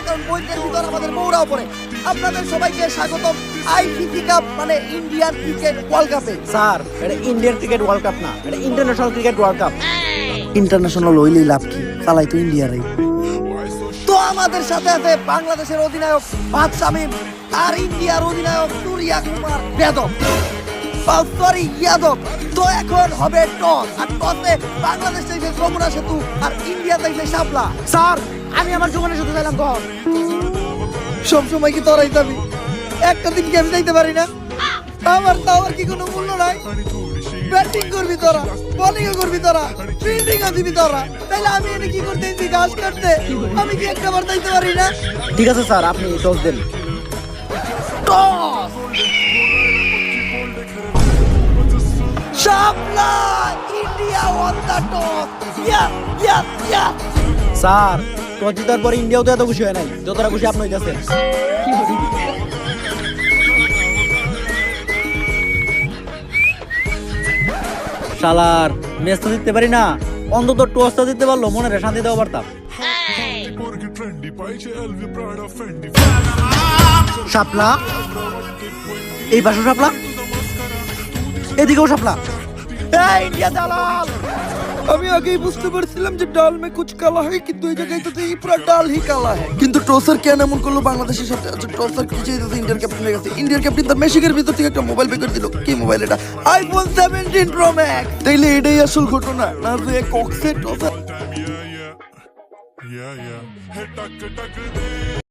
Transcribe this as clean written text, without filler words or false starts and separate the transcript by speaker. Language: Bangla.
Speaker 1: কারণ বইয়ের ভিতর আমাদের বউরাও পড়ে। আপনাদের সবাইকে স্বাগতম আইসিসি কাপ মানে ইন্ডিয়ান ক্রিকেট ওয়ার্ল্ড কাপে।
Speaker 2: স্যার এটা ইন্ডিয়ান ক্রিকেট ওয়ার্ল্ড কাপ না, এটা international cricket world cup.
Speaker 1: International হইলেই লাভ কি, চালাই তো ইন্ডিয়ারই। তো আমাদের সাথে আছে বাংলাদেশের অধিনায়ক বাদ শামীম আর ইন্ডিয়ার অধিনায়ক সূর্যা কুমার যাদব, সরি যাদব। তো এখন হবে টস, আর টসে বাংলাদেশ চাইছে যমুনা সেতু আর ইন্ডিয়া চাইছে শাপলা।
Speaker 2: স্যার আমি আমার জীবনের সাথে চাইলাম তখন।
Speaker 1: সব সময় কি তোরাই যাবি? একটা দিন কি আমি যাইতে পারি না? আমার তাওয়ার কি কোনো মূল্য নাই? ব্যাটিং করবি তোরা, বোলিং করবি তোরা, ফিল্ডিং দিবি তোরা, তাহলে আমি এনে কি করতে দিই? ঘাস কাটতে আমি কি একটা বার যাইতে পারি না?
Speaker 2: ঠিক আছে স্যার, আপনি টস দেন।
Speaker 1: Toss Shapla, India won the toss. Yes yes yes.
Speaker 2: Sir toss জিতার পরে ইন্ডিয়াও তো এত খুশি হয় নাই যতটা খুশি আপনি হইতেছেন। শালার ম্যাচ তো জিততে পারি না, অন্তত টসটা জিততে পারলো মনে শান্তি দেওয়া পারতাম। শাপলা, এই পাশে শাপলা, এদিকেও শাপলা। ইন্ডিয়া দালাল।
Speaker 1: আমি আগেই বুঝতে পারছিলাম যে ডাল মে কুছ কালা হয়, কিন্তু এই জায়গায় তো এই পুরো ডাল হি কালা হয়। কিন্তু টসার কেন এমন করলো বাংলাদেশের সাথে? আচ্ছা টসার কি চাইতেছে? ইন্ডিয়ার ক্যাপ্টেনের কাছে। ইন্ডিয়ার ক্যাপ্টেন তার মেশিনের ভিতর থেকে একটা মোবাইল বের করে দিল। কি মোবাইল এটা? IPhone 17 pro max. তাইলে এটাই আসল ঘটনা না যে কক্সে টসার।